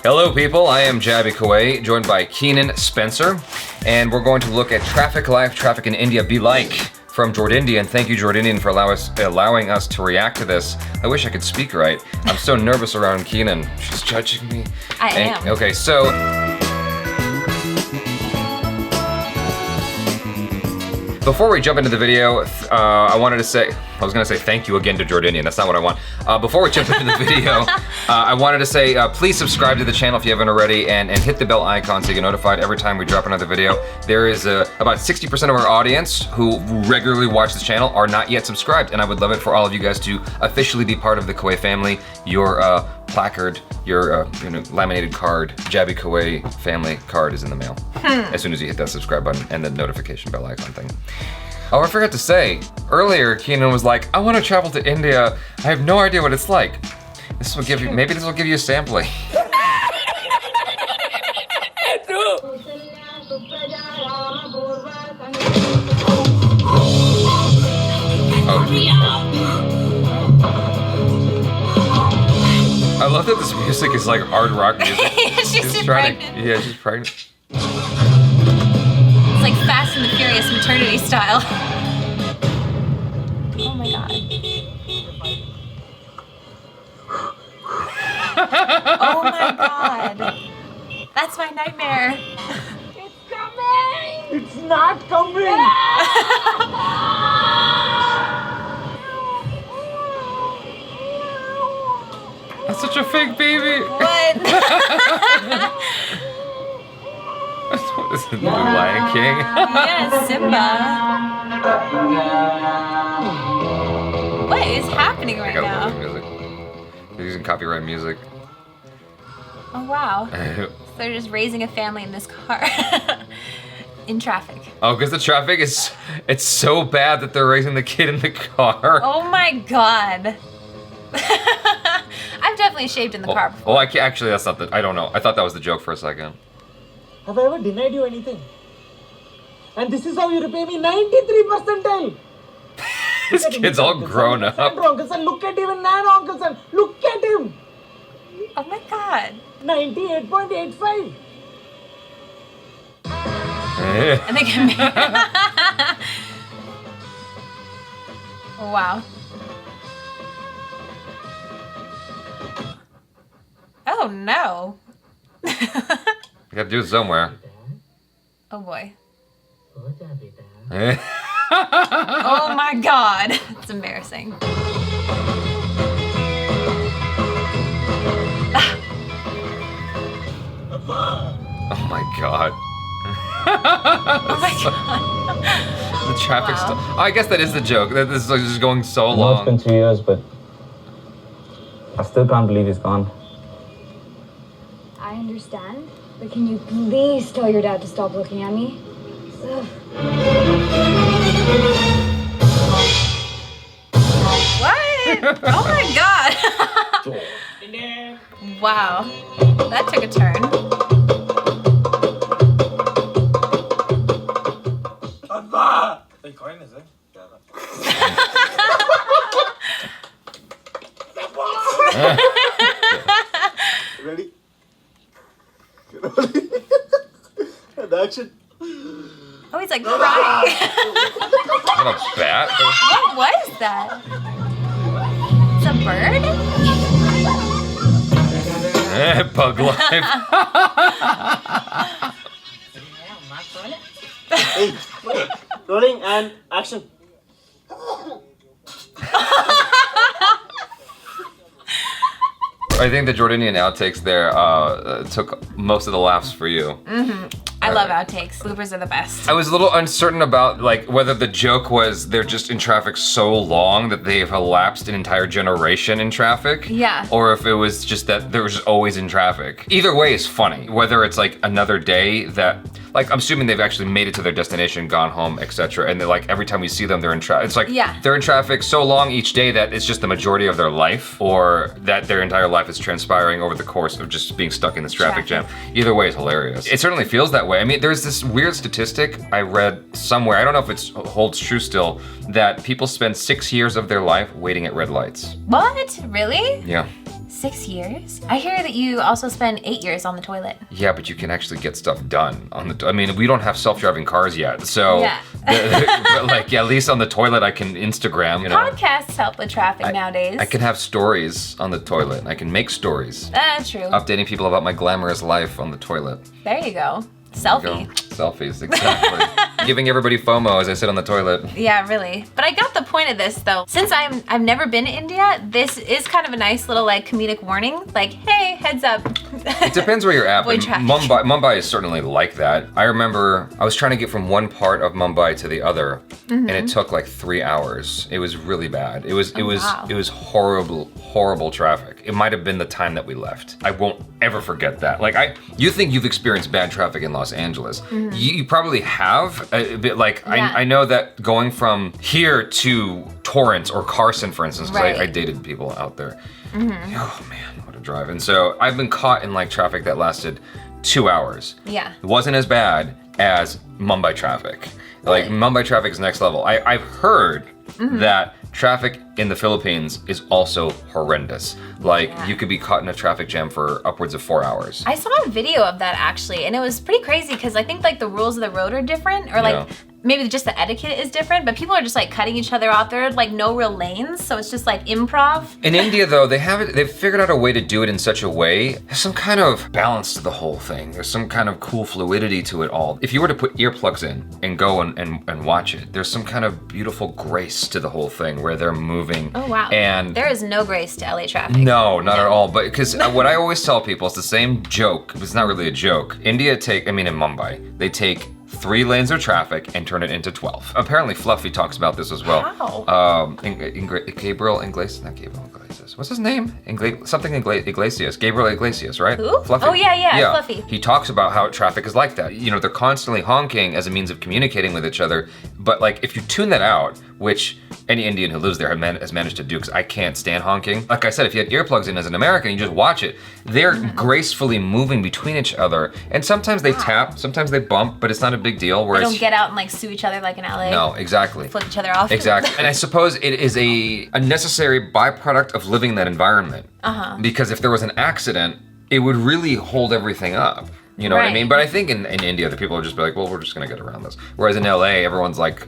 Hello people, I am Jaby Koay, joined by Keenan Spencer, and we're going to look at traffic life, traffic in India be like from Jordindian. Thank you Jordindian for allowing us to react to this. I wish I could speak right. I'm so nervous around Keenan. She's judging me. I am. Okay, so before we jump into the video, I was gonna say thank you again to Jordindian. That's not what I want. Before we jump into the video, I wanted to say please subscribe to the channel if you haven't already, and hit the bell icon so you get notified every time we drop another video. There is about 60% of our audience who regularly watch this channel are not yet subscribed, and I would love it for all of you guys to officially be part of the Koay family. Your placard, your laminated card, Jaby Koay family card is in the mail. As soon as you hit that subscribe button and the notification bell icon thing. Oh, I forgot to say, earlier Keenan was like, I want to travel to India. I have no idea what it's like. Maybe this will give you a sampling. I love that this music is like hard rock music. she's pregnant. Yeah, she's pregnant. It's like Fast and the Furious maternity style. Oh my god. Oh my god. That's my nightmare. It's coming! It's not coming! That's such a fake baby. What? This is the new Lion King. Yeah, Simba. What is happening right now? Music. They're using copyright music. Oh wow. So they're just raising a family in this car. In traffic. Oh, because the traffic is, it's so bad that they're raising the kid in the car. Oh my god. I've definitely shaved in the car before. Oh, actually, that's not I don't know. I thought that was the joke for a second. Have I ever denied you anything? And this is how you repay me 93 percentile! This kid's all grown up. Uncle son, look at even Nano Uncle son, look at him! Oh my god. 98.85! And they get married. Oh, wow. Oh no. You gotta do it somewhere. Oh boy. Oh my god. It's embarrassing. Oh my god. Oh my god. The traffic Wow. stop. I guess that is the joke. That this is like just going so I know long. it's been 3 years, but I still can't believe he's gone. I understand, but can you please tell your dad to stop looking at me? Ugh. What? Oh my god. Wow. That took a turn. Ready? And action. Oh, he's like crying. What a bat? What was that? It's a bird? Bug life. Hey, rolling and action. I think the Jordindian outtakes there took most of the laughs for you. I love outtakes. Bloopers are the best. I was a little uncertain about like whether the joke was they're just in traffic so long that they've elapsed an entire generation in traffic. Yeah. Or if it was just that they're just always in traffic. Either way is funny. Whether it's like another day that, like I'm assuming they've actually made it to their destination, gone home, etc. And they're like every time we see them, they're in traffic. It's like they're in traffic so long each day that it's just the majority of their life, or that their entire life is transpiring over the course of just being stuck in this traffic jam. Either way is hilarious. It certainly feels that way. I mean, there's this weird statistic I read somewhere, I don't know if it holds true still, that people spend 6 years of their life waiting at red lights. What? Really? Yeah. 6 years? I hear that you also spend 8 years on the toilet. Yeah, but you can actually get stuff done on the. I mean, we don't have self-driving cars yet, so. Yeah. But like, yeah, at least on the toilet, I can Instagram. You know. Podcasts help with traffic nowadays. I can have stories on the toilet. I can make stories. That's true. Updating people about my glamorous life on the toilet. There you go. Selfie. Selfies, exactly. Giving everybody FOMO as I sit on the toilet. Yeah, really. But I got the point of this though. Since I've never been to India, this is kind of a nice little like comedic warning. Like, hey, heads up. It depends where you're at. Avoid But Mumbai is certainly like that. I remember I was trying to get from one part of Mumbai to the other, and it took like 3 hours. It was really bad. It was horrible traffic. It might have been the time that we left. I won't ever forget that. Like you think you've experienced bad traffic in Los Angeles. You probably have a bit. Like Yeah. I know that going from here to Torrance or Carson, for instance, because Right. I dated people out there. Oh man, what a drive. And so I've been caught in like traffic that lasted 2 hours. Yeah. It wasn't as bad as Mumbai traffic. Like Really? Mumbai traffic is next level. I've heard that traffic in the Philippines is also horrendous. Like Yeah. you could be caught in a traffic jam for upwards of 4 hours. I saw a video of that actually, and it was pretty crazy because I think like the rules of the road are different, or like Yeah. maybe just the etiquette is different, but people are just like cutting each other off. There are like no real lanes, so it's just like improv. In India though, they've figured out a way to do it in such a way, there's some kind of balance to the whole thing. There's some kind of cool fluidity to it all. If you were to put earplugs in and go and watch it, there's some kind of beautiful grace to the whole thing where they're moving. Oh wow. And there is no grace to LA traffic. no, not at all. But because what I always tell people, it's the same joke. It's not really a joke. In Mumbai, they take 3 lanes of traffic and turn it into 12. Apparently Fluffy talks about this as well. How? Gabriel Iglesias, not Gabriel Iglesias. What's his name? Iglesias. Gabriel Iglesias, right? Who? Fluffy. Oh, yeah, Fluffy. He talks about how traffic is like that. You know, they're constantly honking as a means of communicating with each other. But like, if you tune that out, which any Indian who lives there has managed to do, because I can't stand honking. Like I said, if you had earplugs in as an American, you just watch it. They're gracefully moving between each other. And sometimes they tap, sometimes they bump, but it's not a big deal. They Whereas don't get out and like sue each other like in LA. no, exactly. Flip each other off. Exactly. And I suppose it is a necessary byproduct of living in that environment. Because if there was an accident, it would really hold everything up. You know what I Right. mean? But I think in India, the people would just be like, well, we're just gonna get around this. Whereas in LA, everyone's like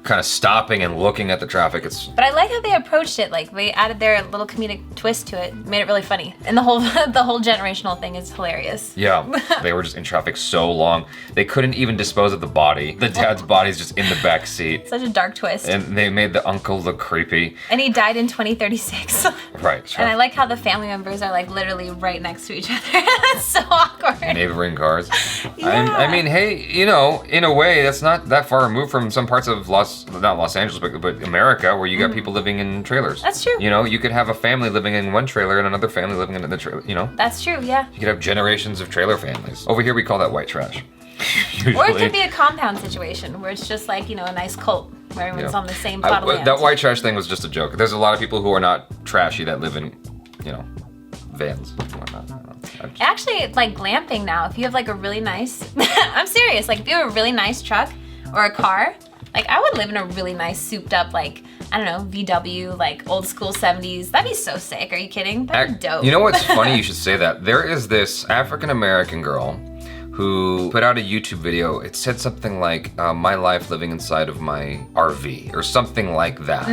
kind of stopping and looking at the traffic. It's But I like how they approached it. Like they added their little comedic twist to it, made it really funny. And the whole the whole generational thing is hilarious. yeah, they were just in traffic so long. They couldn't even dispose of the body. The dad's body's just in the back seat. Such a dark twist. And they made the uncle look creepy. And he died in 2036. Right. And I like how the family members are like literally right next to each other. That's so awkward. Neighboring cars. Yeah. I mean, hey, you know, in a way, that's not that far removed from some parts of not Los Angeles, but America, where you got people living in trailers. That's true. You know, you could have a family living in one trailer and another family living in the trailer, you know? That's true, yeah. You could have generations of trailer families. Over here, we call that white trash. Usually. Or it could be a compound situation where it's just like, you know, a nice cult where everyone's on the same plot of land. That white trash thing was just a joke. There's a lot of people who are not trashy that live in, you know, vans and whatnot. Actually, like glamping now, if you have like a really nice, I'm serious, like if you have a really nice truck or a car, like I would live in a really nice souped up, like, I don't know, VW, like old school 70s. That'd be so sick. Are you kidding? That'd be dope. You know what's funny? You should say that. There is this African-American girl who put out a YouTube video. It said something like, my life living inside of my RV or something like that.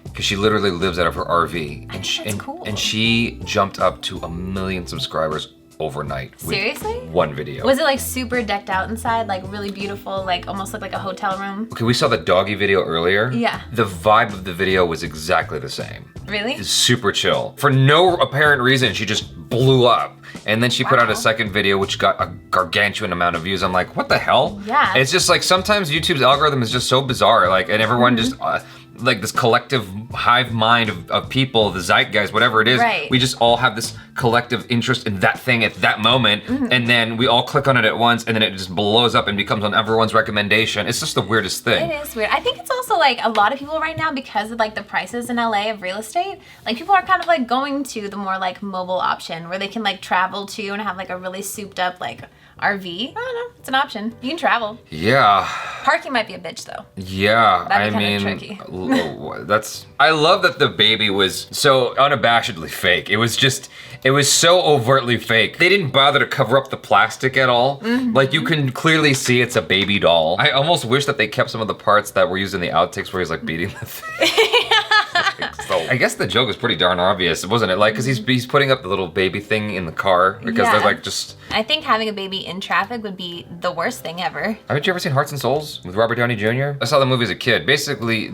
Because she literally lives out of her RV. that's cool. And she jumped up to 1 million subscribers overnight. With Seriously? one video. Was it like super decked out inside, like really beautiful, like almost looked like a hotel room? Okay, we saw the doggy video earlier. Yeah. The vibe of the video was exactly the same. Really? It's super chill. For no apparent reason, she just blew up. And then she put out a second video which got a gargantuan amount of views. I'm like, what the hell? Yeah. It's just like sometimes YouTube's algorithm is just so bizarre. Like, and everyone just, like this collective hive mind of people, the zeitgeist, whatever it is, Right. we just all have this collective interest in that thing at that moment. And then we all click on it at once and then it just blows up and becomes on everyone's recommendation. It's just the weirdest thing. It is weird. I think it's also like a lot of people right now, because of like the prices in LA of real estate, like people are kind of like going to the more like mobile option where they can like travel to and have like a really souped up like RV. I don't know, it's an option. You can travel. Yeah. Parking might be a bitch though. Yeah, That'd be I kinda mean, tricky. that's. I love that the baby was so unabashedly fake. It was so overtly fake. They didn't bother to cover up the plastic at all. Like you can clearly see it's a baby doll. I almost wish that they kept some of the parts that were used in the outtakes where he's like beating the thing. So, I guess the joke is pretty darn obvious, wasn't it? Like, because he's putting up the little baby thing in the car because they're like just. I think having a baby in traffic would be the worst thing ever. Haven't you ever seen Hearts and Souls with Robert Downey Jr.? I saw the movie as a kid. Basically,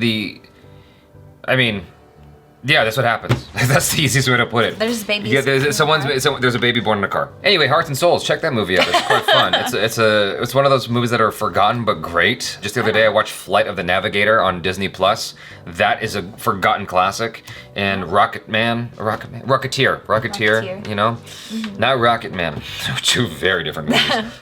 yeah, that's what happens. That's the easiest way to put it. There's babies. Yeah, there's a baby born in a car. Anyway, Hearts and Souls, check that movie out. It's quite fun. It's one of those movies that are forgotten but great. Just the other day, I watched Flight of the Navigator on Disney Plus. That is a forgotten classic. And Rocketeer. You know, not Rocket Man. Two very different movies.